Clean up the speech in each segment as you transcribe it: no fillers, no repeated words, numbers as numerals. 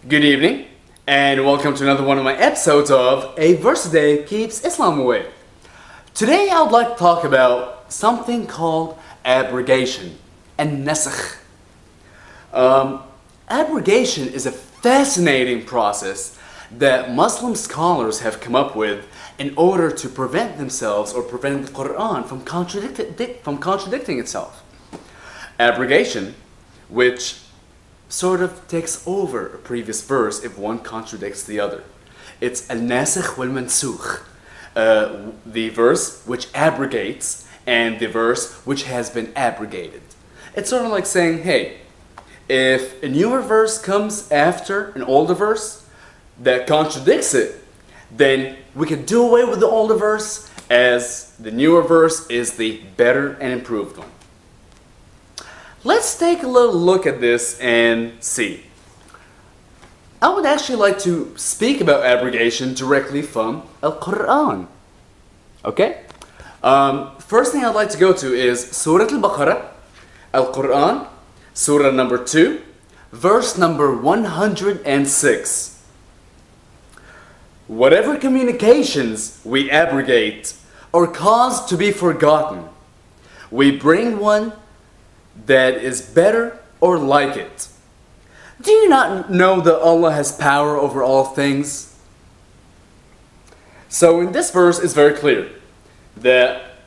Good evening, and welcome to another one of my episodes of A Verse a Day Keeps Islam Away. Today I would like to talk about something called abrogation and nasakh. Abrogation is a fascinating process that Muslim scholars have come up with in order to prevent themselves or prevent the Quran from contradicting itself. Abrogation, which sort of takes over a previous verse if one contradicts the other. It's al-nasikh wal-mansukh, the verse which abrogates and the verse which has been abrogated. It's sort of like saying, hey, if a newer verse comes after an older verse that contradicts it, then we can do away with the older verse as the newer verse is the better and improved one. Let's take a little look at this and see. I would actually like to speak about abrogation directly from Al-Quran. Okay? First thing I'd like to go to is Surah Al-Baqarah, Al-Quran, Surah number 2, verse number 106. Whatever communications we abrogate or cause to be forgotten, we bring one that is better or like it. Do you not know that Allah has power over all things? So in this verse it's very clear that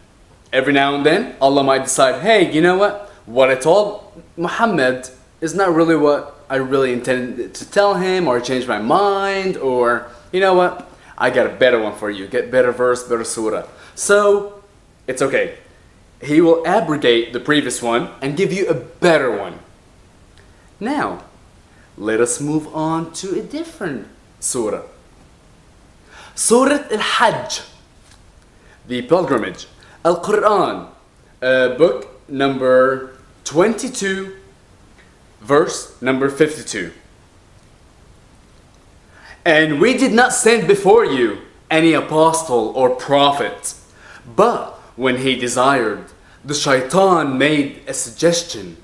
every now and then Allah might decide, hey, you know what I told Muhammad is not really what I really intended to tell him, or I changed my mind, or you know what, I got a better one for you, get better verse, better surah. So it's okay. He will abrogate the previous one and give you a better one. Now, let us move on to a different surah. Surah Al-Hajj, the pilgrimage. Al-Quran, book number 22, verse number 52. And we did not send before you any apostle or prophet, but when he desired, the shaitan made a suggestion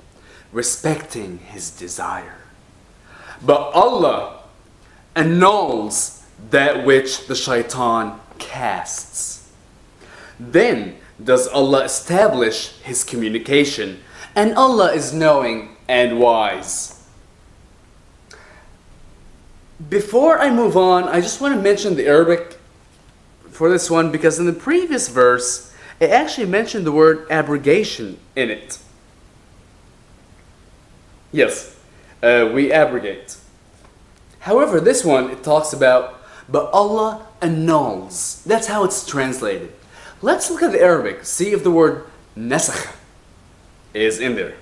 respecting his desire. But Allah annuls that which the shaitan casts. Then does Allah establish his communication, and Allah is knowing and wise. Before I move on, I just want to mention the Arabic for this one, because in the previous verse it actually mentioned the word abrogation in it. Yes, we abrogate. However, this one, it talks about, but Allah annuls. That's how it's translated. Let's look at the Arabic, see if the word nasakh is in there.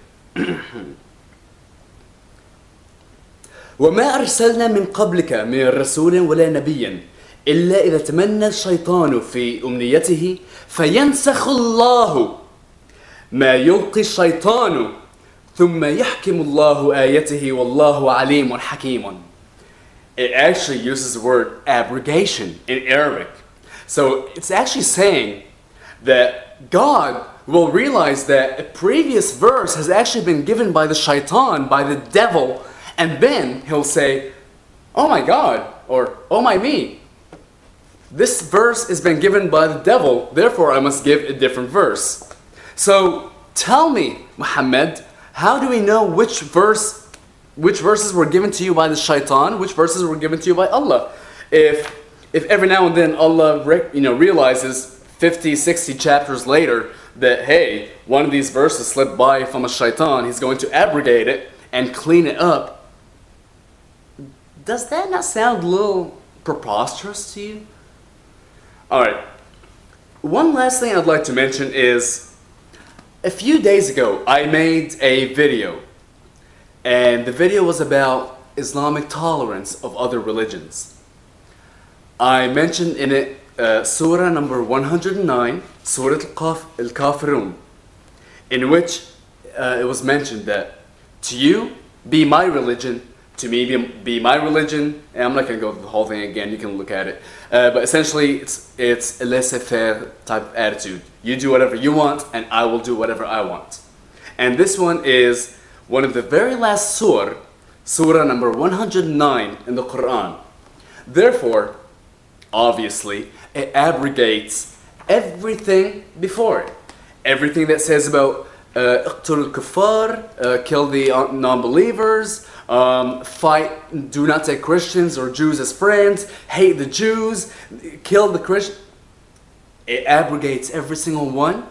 وَمَا أَرْسَلْنَا مِنْ قَبْلِكَ مِنْ رَسُولٍ وَلَا نَبِيٍّ إلا إذا تمنى الشيطان في أمنيته فينسخ الله ما يلقي الشيطان ثم يحكم الله آيته والله عليم حكيم. It actually uses the word abrogation in Arabic. So it's actually saying that God will realize that a previous verse has actually been given by the shaitan, by the devil, and then he'll say, oh my God, or oh my me. This verse has been given by the devil, therefore I must give a different verse. So tell me, Muhammad, how do we know which verses were given to you by the shaitan, which verses were given to you by Allah? If every now and then Allah realizes 50, 60 chapters later that, hey, one of these verses slipped by from a shaitan, he's going to abrogate it and clean it up. Does that not sound a little preposterous to you? Alright, one last thing I'd like to mention is, a few days ago I made a video, and the video was about Islamic tolerance of other religions. I mentioned in it Surah number 109, Surah Al-Kafirun, in which it was mentioned that to you be my religion, to me be my religion, and I'm not going to go through the whole thing again, you can look at it. But essentially it's a laissez-faire type of attitude. You do whatever you want and I will do whatever I want. And this one is one of the very last surah Surah number 109 in the Quran. Therefore, obviously, it abrogates everything before it. Everything that says about اقتلوا الكفار, kill the non-believers, fight, do not take Christians or Jews as friends, hate the Jews, kill the Christians. It abrogates every single one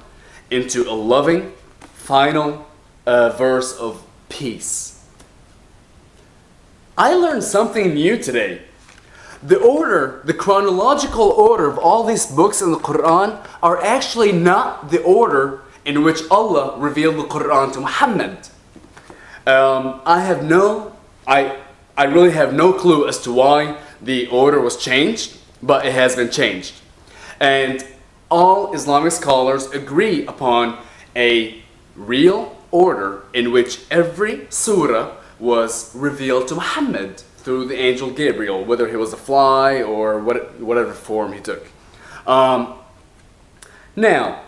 into a loving, final verse of peace. I learned something new today. The chronological order of all these books in the Quran are actually not the order in which Allah revealed the Quran to Muhammad. I really have no clue as to why the order was changed, but it has been changed. And all Islamic scholars agree upon a real order in which every surah was revealed to Muhammad through the angel Gabriel, whether he was a fly or whatever form he took. Now,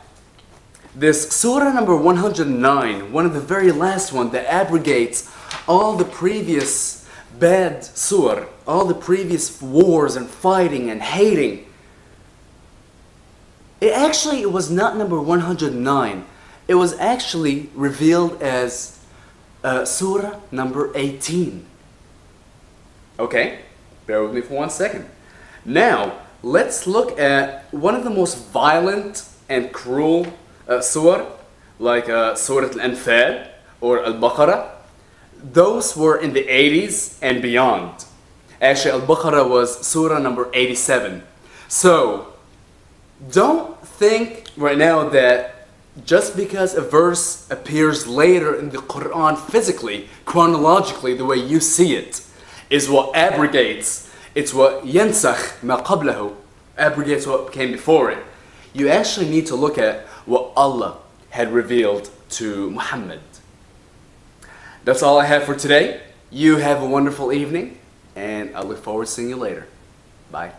this surah number 109, one of the very last one that abrogates all the previous bad surah, all the previous wars and fighting and hating. It was not number 109. It was actually revealed as surah number 18. Okay, bear with me for 1 second. Now, let's look at one of the most violent and cruel surah, like Surah Al-Anfal or Al-Baqarah. Those were in the 80s and beyond. Actually, Al-Baqarah was surah number 87. So, don't think right now that just because a verse appears later in the Quran physically, chronologically, the way you see it, is what abrogates. It's what yansakh ma qablahu, abrogates what came before it. You actually need to look at what Allah had revealed to Muhammad. That's all I have for today. You have a wonderful evening, and I look forward to seeing you later. Bye.